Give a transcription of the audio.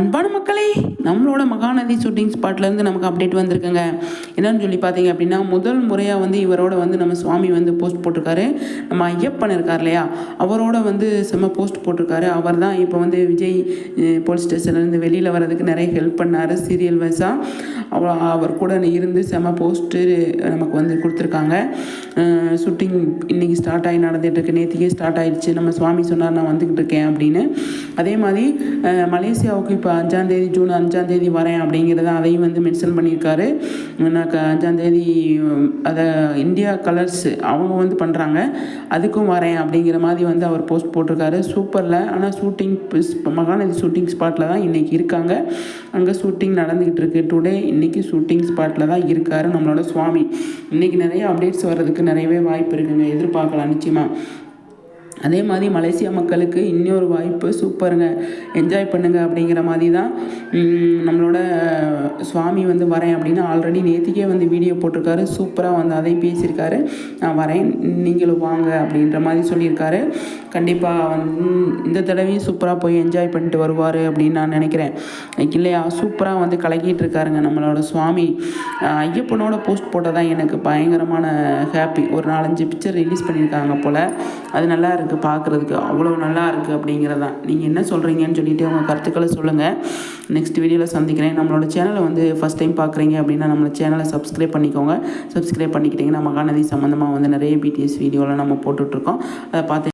அன்பான மக்களே, நம்மளோட மகாநதி ஷூட்டிங் ஸ்பாட்லேருந்து நமக்கு அப்டேட் வந்திருக்குங்க. என்னன்னு சொல்லி பார்த்தீங்க அப்படின்னா, முதல் முறையாக இவரோட நம்ம சுவாமி போஸ்ட் போட்டிருக்காரு. நம்ம ஐயப்பன் இருக்கார் இல்லையா, அவரோட செம்ம போஸ்ட் போட்டிருக்காரு. அவர் தான் இப்போ விஜய் போலீஸ் ஸ்டேஷன்லேருந்து வெளியில் வர்றதுக்கு நிறைய ஹெல்ப் பண்ணார். சீரியல் வைஸாக அவர் கூட இருந்து செம்ம போஸ்ட்டு நமக்கு கொடுத்துருக்காங்க. ஷூட்டிங் இன்றைக்கி ஸ்டார்ட் ஆகி நடந்துகிட்ருக்கு. நேற்றுக்கே ஸ்டார்ட் ஆகிடுச்சு. நம்ம சுவாமி சொன்னார் நான் வந்துக்கிட்டு இருக்கேன் அப்படின்னு. அதே மாதிரி மலேசியாவுக்கு இப்போ 5ஆம் தேதி ஜூன் 5ஆம் தேதி வரேன் அப்படிங்கிறத அதையும் மென்ஷன் பண்ணியிருக்காரு. நான் 5ஆம் தேதி அதை இந்தியா கலர்ஸ் அவங்க பண்ணுறாங்க, அதுக்கும் வரேன் அப்படிங்கிற மாதிரி அவர் போஸ்ட் போட்டிருக்காரு. சூப்பரில். ஆனால் ஷூட்டிங் மகாநதி ஷூட்டிங் ஸ்பாட்டில் தான் இன்றைக்கி இருக்காங்க. அங்கே ஷூட்டிங் நடந்துக்கிட்டு இருக்கு. டுடே இன்றைக்கி ஷூட்டிங் ஸ்பாட்டில் தான் இருக்கார் நம்மளோட சுவாமி. இன்றைக்கி நிறைய அப்டேட்ஸ் வர்றதுக்கு நிறையவே வாய்ப்பு இருக்குங்க, எதிர்பார்க்கலாம் நிச்சயமாக. அதே மாதிரி மலேசியா மக்களுக்கு இன்னொரு வாய்ப்பு, சூப்பருங்க, என்ஜாய் பண்ணுங்க அப்படிங்கிற மாதிரி தான் நம்மளோட சுவாமி வரேன் அப்படின்னு ஆல்ரெடி நேற்றுக்கே வீடியோ போட்டிருக்காரு. சூப்பராக அதையும் பேசியிருக்காரு. நான் வரேன், நீங்களும் வாங்க அப்படின்ற மாதிரி சொல்லியிருக்காரு. கண்டிப்பாக இந்த தடவையும் சூப்பராக போய் என்ஜாய் பண்ணிட்டு வருவார் அப்படின்னு நான் நினைக்கிறேன். இல்லையா, சூப்பராக கலக்கிட்டு இருக்காருங்க நம்மளோட சுவாமி. ஐயப்பனோட போஸ்ட் போட்டால் தான் எனக்கு பயங்கரமான ஹாப்பி. ஒரு 4-5 பிக்சர் ரிலீஸ் பண்ணியிருக்காங்க போல். அது நல்லா இருக்குது பார்க்குறதுக்கு, அவ்வளோ நல்லா இருக்குது அப்படிங்கிறதான். நீங்கள் என்ன சொல்கிறீங்கன்னு சொல்லிவிட்டு உங்கள் கருத்துக்களை சொல்லுங்கள். நெக்ஸ்ட் வீடியோவில் சந்திக்கிறேன். நம்மளோட சேனலை ஃபஸ்ட் டைம் பார்க்குறீங்க அப்படின்னா நம்மளோட சேனலை சப்ஸ்கிரைப் பண்ணிக்கோங்க. சப்ஸ்கிரைப் பண்ணிக்கிட்டிங்கன்னா மகாநதி சம்மந்தமாக நிறைய பிடிஎஸ் வீடியோலாம் நம்ம போட்டுட்ருக்கோம். அதை பார்த்து